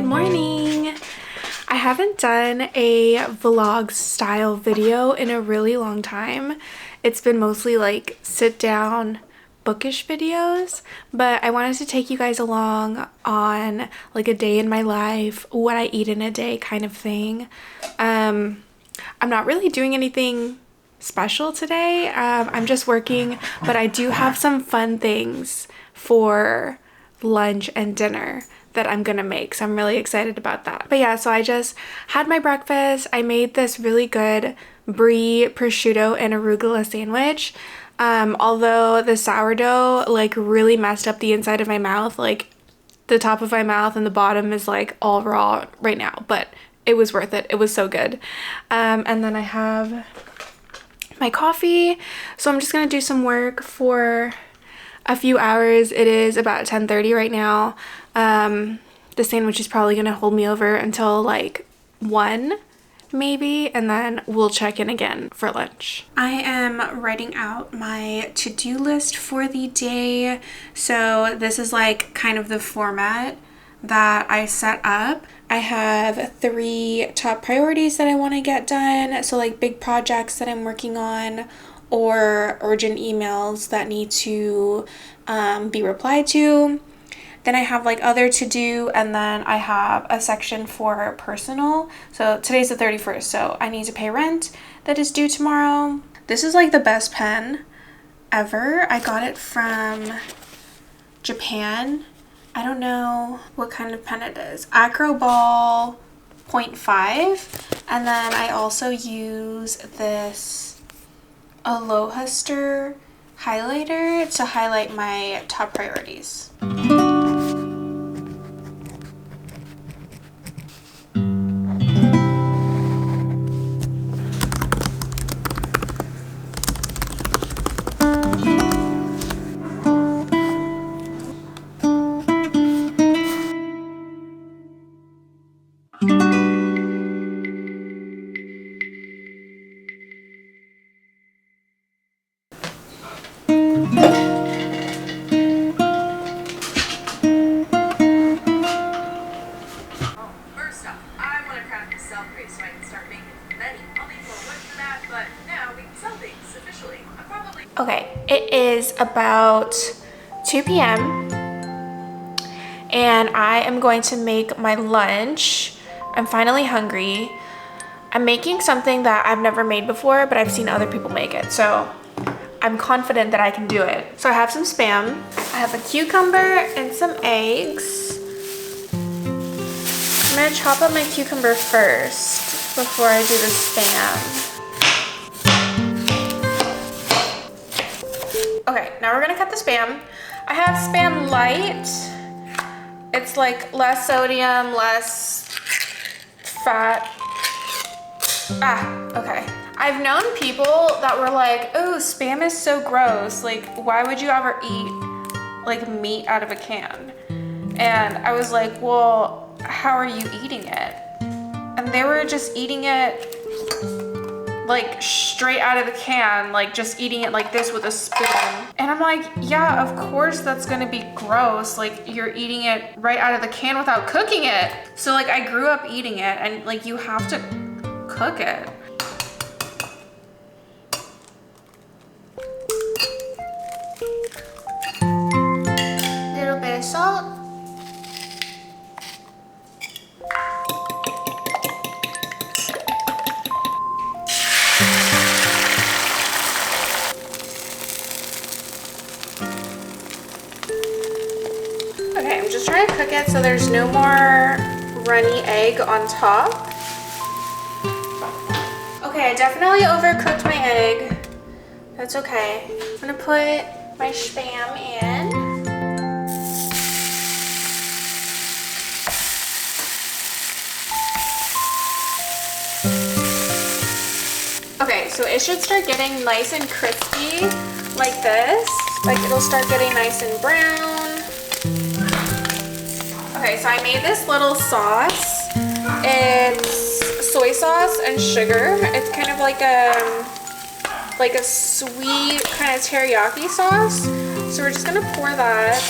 morning. I haven't done a vlog style video in a really long time. It's been mostly like sit down bookish videos, but I wanted to take you guys along on like a day in my life, what I eat in a day kind of thing. I'm not really doing anything special today. I'm just working, but I do have some fun things for lunch and dinner that I'm gonna make, so I'm really excited about that. But yeah, so I just had my breakfast. I made this really good brie, prosciutto, and arugula sandwich. Although the sourdough like really messed up the inside of my mouth, like the top of my mouth and the bottom is like all raw right now, but it was worth it. It was so good. And then I have my coffee, so I'm just gonna do some work for a few hours. It is about 10:30 right now. The sandwich is probably gonna hold me over until like 1 maybe, and then we'll check in again for lunch. I am writing out my to-do list for the day. So this is like kind of the format that I set up. I have 3 top priorities that I want to get done. So like big projects that I'm working on or urgent emails that need to be replied to. Then I have like other to do, and then I have a section for personal. So today's the 31st, so I need to pay rent that is due tomorrow. This is like the best pen ever. I got it from Japan. I don't know what kind of pen it is. Acroball 0.5. And then I also use this Aloha Stir highlighter to highlight my top priorities. Okay, it is about 2 p.m. and I am going to make my lunch. I'm finally hungry. I'm making something that I've never made before, but I've seen other people make it, so I'm confident that I can do it. So I have some Spam, I have a cucumber and some eggs. I'm gonna chop up my cucumber first before I do the Spam. Okay, now we're gonna cut the Spam. I have Spam Light. It's like less sodium, less fat. Okay. I've known people that were like, oh, Spam is so gross. Like, why would you ever eat like meat out of a can? And I was like, well, how are you eating it? And they were just eating it like straight out of the can, like just eating it like this with a spoon. And I'm like, yeah, of course that's gonna be gross. Like you're eating it right out of the can without cooking it. So like I grew up eating it, and like you have to cook it. Little bit of salt. Okay, I'm just trying to cook it so there's no more runny egg on top. Okay, I definitely overcooked my egg. That's okay. I'm gonna put my Spam in. Okay, so it should start getting nice and crispy like this. Like it'll start getting nice and brown. Okay, so I made this little sauce. It's soy sauce and sugar. It's kind of like a sweet kind of teriyaki sauce. So we're just gonna pour that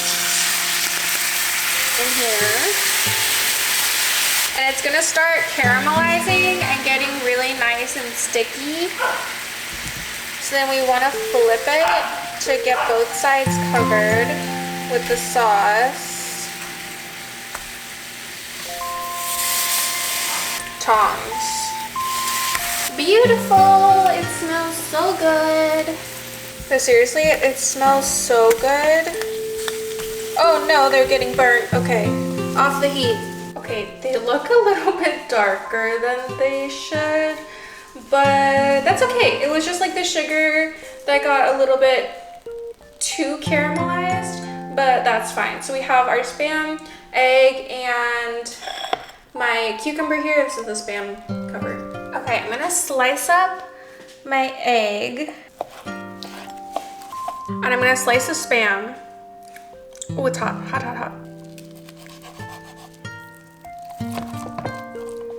in here. And it's gonna start caramelizing and getting really nice and sticky. So then we wanna flip it to get both sides covered with the sauce. Tongs. Beautiful, it smells so good. But seriously, it smells so good. Oh no, they're getting burnt. Okay, off the heat. Okay, they look a little bit darker than they should, but that's okay. It was just like the sugar that got a little bit too caramelized, but that's fine. So we have our Spam, egg, and my cucumber here. This is the Spam cover. Okay, I'm gonna slice up my egg, and I'm gonna slice the Spam. Oh, it's hot, hot, hot, hot.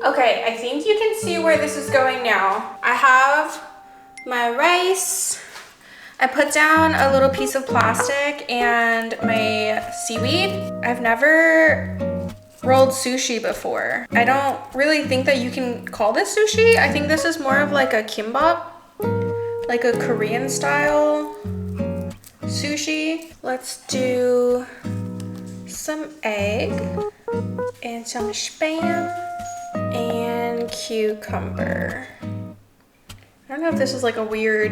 Okay, I think you can see where this is going now. I have my rice. I put down a little piece of plastic and my seaweed. I've never rolled sushi before. I don't really think that you can call this sushi. I think this is more of like a kimbap, like a Korean style sushi. Let's do some egg and some Spam and cucumber. I don't know if this is like a weird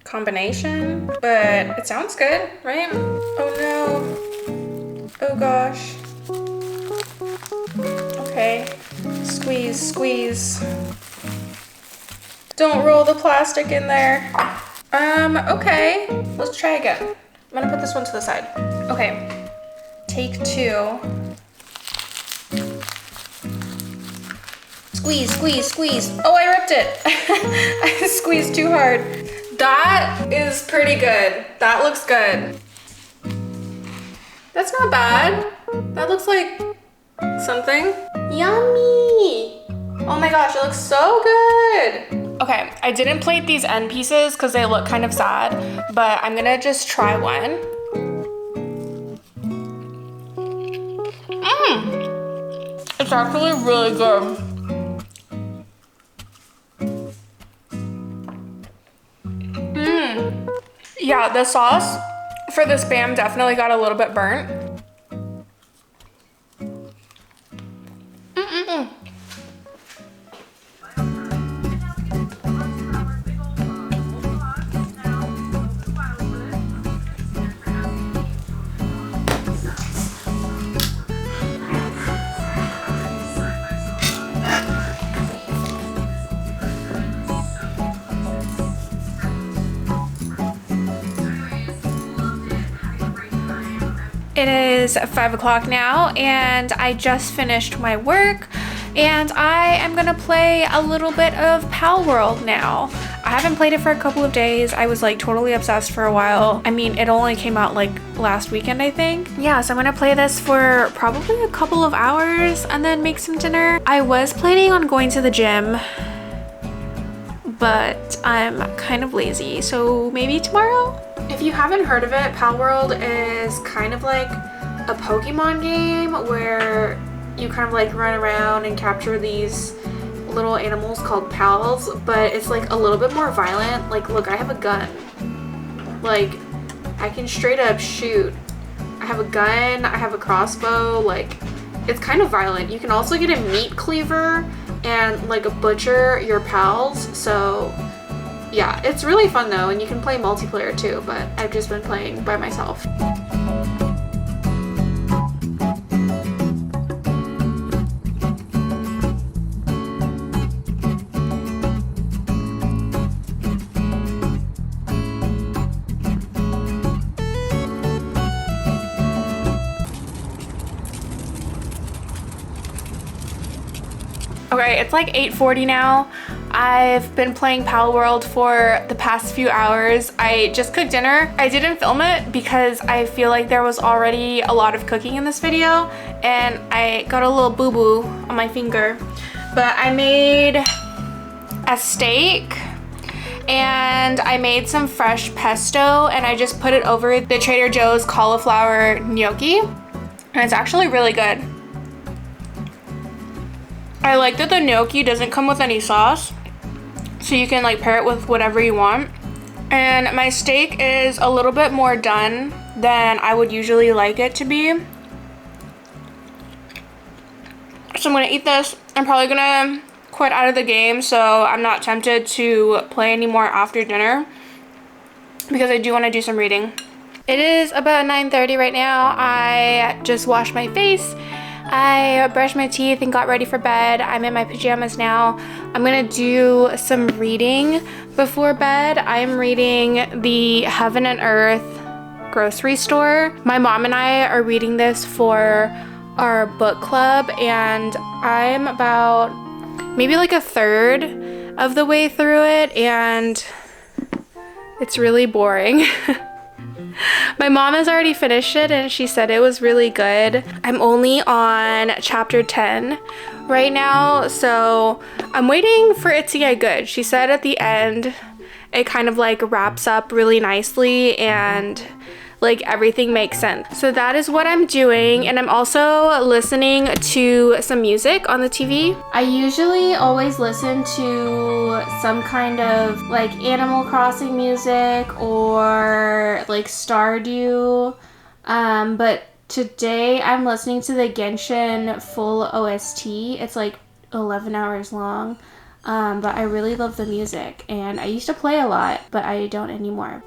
combination, but it sounds good, right? Oh no. Oh gosh. Okay. Squeeze, squeeze. Don't roll the plastic in there. Okay. Let's try again. I'm gonna put this one to the side. Okay. Take 2. Squeeze, squeeze, squeeze. Oh, I ripped it. I squeezed too hard. That is pretty good. That looks good. That's not bad. That looks like something. Yummy. Oh my gosh, it looks so good. Okay, I didn't plate these end pieces because they look kind of sad, but I'm gonna just try one. It's actually really good. Yeah, the sauce for the Spam definitely got a little bit burnt. It is 5 o'clock now and I just finished my work and I am gonna play a little bit of palworld now. I haven't played it for a couple of days. I was like totally obsessed for a while. I mean, it only came out like last weekend, I think. Yeah, so I'm gonna play this for probably a couple of hours and then make some dinner. I was planning on going to the gym, but I'm kind of lazy, so maybe tomorrow? If you haven't heard of it, palworld is kind of like a Pokemon game where you kind of like run around and capture these little animals called pals, but it's like a little bit more violent. Like, look, I have a gun. Like, I can straight up shoot. I have a gun, I have a crossbow, like, it's kind of violent. You can also get a meat cleaver and like butcher your pals, so yeah, it's really fun though, and you can play multiplayer too, but I've just been playing by myself. Okay, it's like 8:40 now. I've been playing palworld for the past few hours. I just cooked dinner. I didn't film it because I feel like there was already a lot of cooking in this video and I got a little boo-boo on my finger. But I made a steak and I made some fresh pesto and I just put it over the Trader Joe's cauliflower gnocchi and it's actually really good. I like that the gnocchi doesn't come with any sauce, so you can like pair it with whatever you want. And my steak is a little bit more done than I would usually like it to be. So I'm gonna eat this. I'm probably gonna quit out of the game so I'm not tempted to play anymore after dinner, because I do want to do some reading. It is about 9:30 right now. I just washed my face. I brushed my teeth and got ready for bed. I'm in my pajamas now. I'm gonna do some reading before bed. I'm reading the Heaven and Earth grocery store. My mom and I are reading this for our book club, and I'm about maybe like a third of the way through it, and it's really boring. My mom has already finished it and she said it was really good. I'm only on chapter 10 right now, so I'm waiting for it to get good. She said at the end it kind of like wraps up really nicely and like everything makes sense. So that is what I'm doing, and I'm also listening to some music on the TV. I usually always listen to some kind of like Animal Crossing music or like Stardew, but today I'm listening to the Genshin full OST. It's like 11 hours long, but I really love the music, and I used to play a lot, but I don't anymore.